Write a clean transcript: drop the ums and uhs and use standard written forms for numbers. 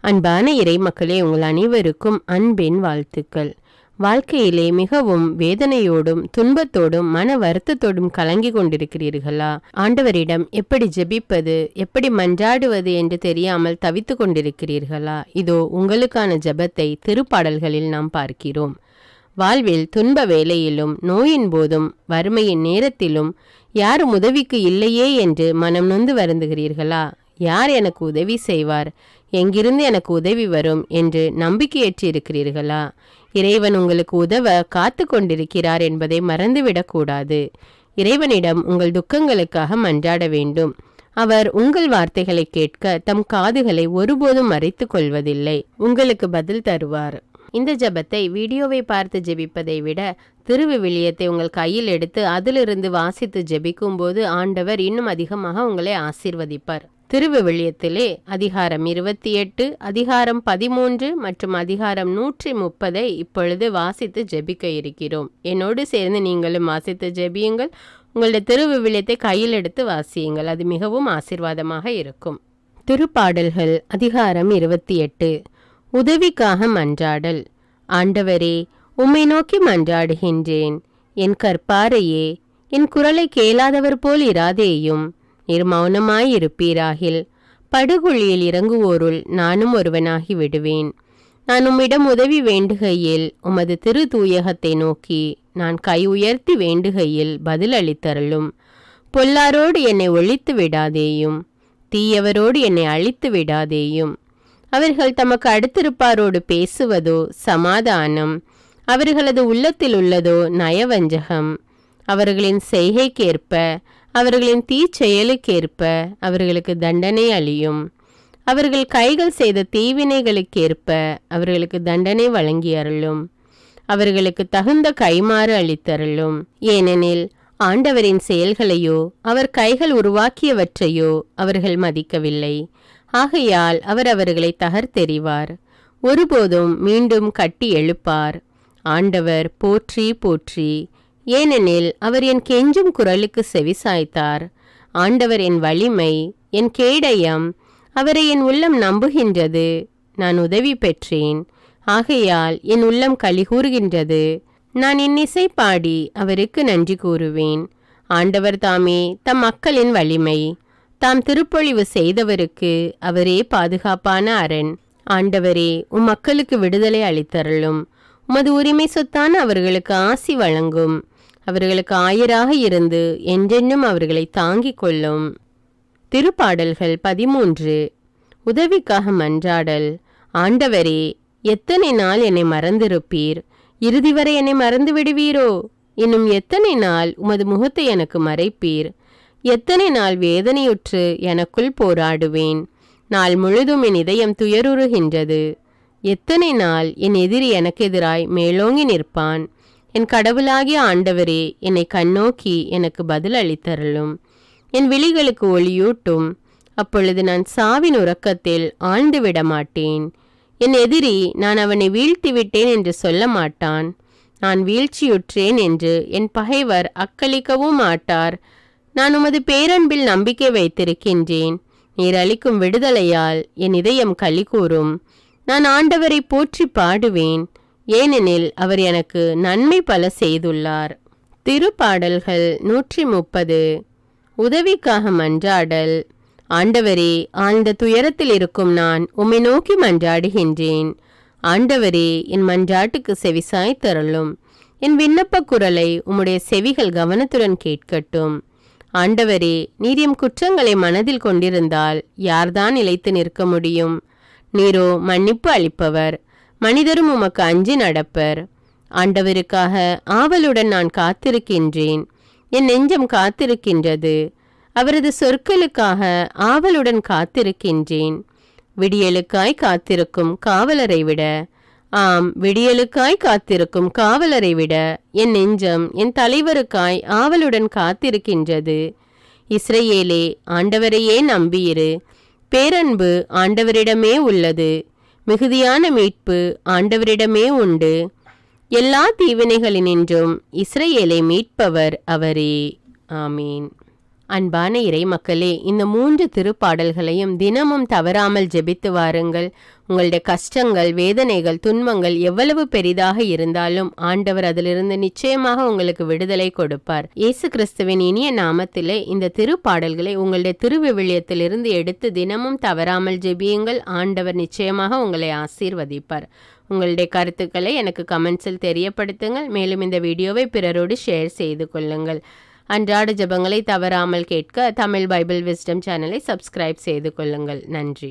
அன்பான இறைமக்களே, உங்கள் அனைவருக்கும் அன்பின் வாழ்த்துக்கள். வாழ்க்கையிலே மிகவும் வேதனையோடும் துன்பத்தோடும் மன வருத்தத்தோடும் கலங்கி கொண்டிருக்கிறீர்களா? ஆண்டவரிடம் எப்படி ஜெபிப்பது, எப்படி மன்றாடுவது என்று தெரியாமல் தவித்து கொண்டிருக்கிறீர்களா? இதோ உங்களுக்கான ஜெபத்தை திருப்பாடல்களில் நாம் பார்க்கிறோம். வாழ்வில் துன்ப வேளையிலும் நோயின் போதும் வறுமையின் நேரத்திலும் யாரும் உதவிக்கு இல்லையே என்று மனம் நொந்து வருந்துகிறீர்களா? யார் எனக்கு உதவி செய்வார், எங்கிருந்து எனக்கு உதவி வரும் என்று நம்பிக்கையற்று இருக்கிறீர்களா? இறைவன் உங்களுக்கு உதவ காத்து கொண்டிருக்கிறார் என்பதை மறந்துவிடக்கூடாது. இறைவனிடம் உங்கள் துக்கங்களுக்காக மன்றாட வேண்டும். அவர் உங்கள் வார்த்தைகளை கேட்க தம் காதுகளை ஒருபோதும் மறைத்து கொள்வதில்லை. உங்களுக்கு பதில் தருவார். இந்த ஜெபத்தை வீடியோவை பார்த்து ஜெபிப்பதை விட திருவிவிலியத்தை உங்கள் கையில் எடுத்து அதிலிருந்து வாசித்து ஜெபிக்கும் போது ஆண்டவர் இன்னும் அதிகமாக உங்களை ஆசீர்வதிப்பார். திருவிவிலியத்திலே அதிகாரம் 28, அதிகாரம் 13 மற்றும் அதிகாரம் 130 இப்பொழுது வாசித்து ஜெபிக்க இருக்கிறோம். என்னோடு சேர்ந்து நீங்களும் வாசித்து ஜெபியுங்கள். உங்களுடைய திருவிவிலியத்தை கையில் எடுத்து வாசியுங்கள். அது மிகவும் ஆசீர்வாதமாக இருக்கும். திருப்பாடல்கள் அதிகாரம் 28. உதவிக்காக மன்றாடல். ஆண்டவரே, உம்மை நோக்கி மன்றாடுகின்றேன். என் கற்பாரையே, என் குரலை கேளாதவர் போல் இராதேயும். நீர் மௌனமாயிருப்பீராகில் படுகுழியில் இறங்குவோருள் நானும் ஒருவனாகி விடுவேன். நான் உம்மிடம் உதவி வேண்டுகையில் உமது திரு தூயகத்தை நோக்கி நான் கை உயர்த்தி வேண்டுகையில் பதில் அளித்தருளும். பொல்லாரோடு என்னை ஒழித்து விடாதேயும், தீயவரோடு என்னை அழித்து விடாதேயும். அவர்கள் தமக்கு அடுத்திருப்பாரோடு பேசுவதோ சமாதானம், அவர்களது உள்ளத்தில் உள்ளதோ நயவஞ்சகம். அவர்களின் செய்கைக்கேற்ப, அவர்களின் தீச்செயலுக்கேற்ப அவர்களுக்கு தண்டனை அளியும். அவர்கள் கைகள் செய்த தீவினைகளுக்கேற்ப அவர்களுக்கு தண்டனை வழங்கி அருளும். அவர்களுக்கு தகுந்த கைமாறு அளித்தருளும். ஏனெனில் ஆண்டவரின் செயல்களையோ அவர் கைகள் உருவாக்கியவற்றையோ அவர்கள் மதிக்கவில்லை. ஆகையால் அவர் அவர்களை தகர்த்தெறிவார், ஒருபோதும் மீண்டும் கட்டி எழுப்பார். ஆண்டவர் போற்றி போற்றி. ஏனெனில் அவர் என் கெஞ்சும் குரலுக்கு செவிசாய்த்தார். ஆண்டவர் என் வலிமை, என் கேடயம், அவரை என் உள்ளம் நம்புகின்றது. நான் உதவி பெற்றேன், ஆகையால் என் உள்ளம் களிகூறுகின்றது. நான் இன்னிசை பாடி அவருக்கு நன்றி கூறுவேன். ஆண்டவர் தாமே தம் மக்களின் வலிமை, தாம் திருப்பொழிவு செய்தவருக்கு அவரே பாதுகாப்பான அரண். ஆண்டவரே, உம் மக்களுக்கு விடுதலை அளித்தருளும். உமது உரிமை சொத்தான அவர்களுக்கு ஆசி வழங்கும். அவர்களுக்கு ஆயராக இருந்து என்றென்றும் அவர்களை தாங்கிக் கொள்ளும். திருப்பாடல்கள் 13. உதவிக்காக மன்றாடல். ஆண்டவரே, எத்தனை நாள் என்னை மறந்திருப்பீர்? இறுதி வரை என்னை மறந்து விடுவீரோ? இன்னும் எத்தனை நாள் உமது முகத்தை எனக்கு மறைப்பீர்? எத்தனை நாள் வேதனையுற்று எனக்குள் போராடுவேன்? நாள் முழுதும் என் இதயம் துயருறுகின்றது. எத்தனை நாள் என் எதிரி எனக்கு எதிராய் மேலோங்கி நிற்பான்? என் கடவுளாகிய ஆண்டவரே, என்னை கண்ணோக்கி எனக்கு பதில் அளித்தருளும். என் விழிகளுக்கு ஒளியூட்டும். அப்பொழுது நான் சாவின் உறக்கத்தில் ஆழ்ந்து விட மாட்டேன். என் எதிரி நான் அவனை வீழ்த்தி விட்டேன் என்று சொல்ல மாட்டான். நான் வீழ்ச்சியுற்றேன் என்று என் பகைவர் அக்களிக்கவும் மாட்டார். நான் உமது பேரன்பில் நம்பிக்கை வைத்திருக்கின்றேன். நீர் அளிக்கும் விடுதலையால் என் இதயம் களி கூறும். நான் ஆண்டவரை போற்றி பாடுவேன், ஏனெனில் அவர் எனக்கு நன்மை பல செய்துள்ளார். திருப்பாடல்கள் 130. உதவிக்காக மன்றாடல். ஆண்டவரே, ஆழ்ந்த துயரத்தில் இருக்கும் நான் உம்மை நோக்கி மன்றாடுகின்றேன். ஆண்டவரே, என் மன்றாட்டுக்கு செவிசாய் தருளும். என் விண்ணப்ப குரலை உம்முடைய செவிகள் கவனத்துடன் கேட்கட்டும். ஆண்டவரே, நீர் எம் குற்றங்களை மனதில் கொண்டிருந்தால் யார்தான் நிலைத்து நிற்க முடியும்? நீரோ மன்னிப்பு அளிப்பவர், மனிதரும் உமக்கு அஞ்சி நடப்பர். ஆண்டவருக்காக ஆவலுடன் நான் காத்திருக்கின்றேன். என் நெஞ்சம் காத்திருக்கின்றது. அவரது சொற்களுக்காக ஆவலுடன் காத்திருக்கின்றேன். விடியலுக்காய் காத்திருக்கும் காவலரை விட, ஆம், விடியலுக்காய் காத்திருக்கும் காவலரை விட என் நெஞ்சம் என் தலைவருக்காய் ஆவலுடன் காத்திருக்கின்றது. இஸ்ரவேலே, ஆண்டவரையே நம்பியிரு. பேரன்பு ஆண்டவரிடமே உள்ளது. மிகுதியான மீட்பு ஆண்டவரிடமே உண்டு. எல்லா தீவினைகளினின்றும் இஸ்ரவேலை மீட்பவர் அவரே. ஆமீன். அன்பான இறை மக்களே, இந்த 3 திருப்பாடல்களையும் தினமும் தவறாமல் ஜெபித்து வாருங்கள். உங்களுடைய கஷ்டங்கள், வேதனைகள், துன்பங்கள் எவ்வளவு பெரிதாக இருந்தாலும் ஆண்டவர் அதிலிருந்து நிச்சயமாக உங்களுக்கு விடுதலை கொடுப்பார். இயேசு கிறிஸ்துவின் இனிய நாமத்திலே இந்த திருப்பாடல்களை உங்களுடைய திருவிவிலியத்திலிருந்து எடுத்து தினமும் தவறாமல் ஜெபியுங்கள். ஆண்டவர் நிச்சயமாக உங்களை ஆசீர்வதிப்பார். உங்களுடைய கருத்துக்களை எனக்கு கமெண்ட்ஸில் தெரியப்படுத்துங்கள். மேலும் இந்த வீடியோவை பிறரோடு ஷேர் செய்து கொள்ளுங்கள். அன்றாட ஜெபங்களை தவறாமல் கேட்க தமிழ் பைபிள் விஸ்டம் சேனலை சப்ஸ்கிரைப் செய்து கொள்ளுங்கள். நன்றி.